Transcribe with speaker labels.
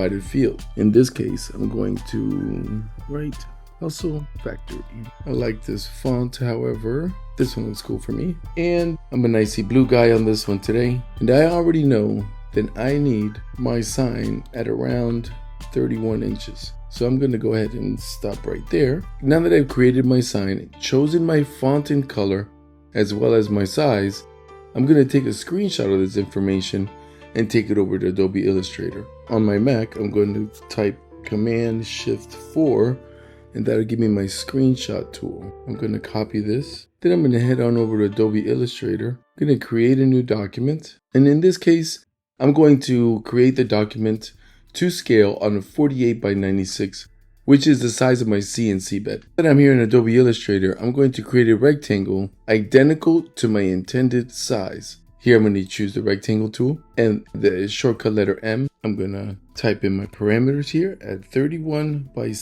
Speaker 1: provided field. In this case, I'm going to write Hustle Factory. I like this font, however. This one looks cool for me. And I'm an icy blue guy on this one today. And I already know that I need my sign at around 31 inches. So I'm going to go ahead and stop right there. Now that I've created my sign, chosen my font and color, as well as my size, I'm going to take a screenshot of this information and take it over to Adobe Illustrator. On my Mac, I'm going to type Command-Shift-4, and that'll give me my screenshot tool. I'm going to copy this. Then I'm going to head on over to Adobe Illustrator. I'm going to create a new document. And in this case, I'm going to create the document to scale on a 48 by 96, which is the size of my CNC bed. Then I'm here in Adobe Illustrator. I'm going to create a rectangle identical to my intended size. Here I'm going to choose the rectangle tool and the shortcut letter M. I'm going to type in my parameters here at 31 by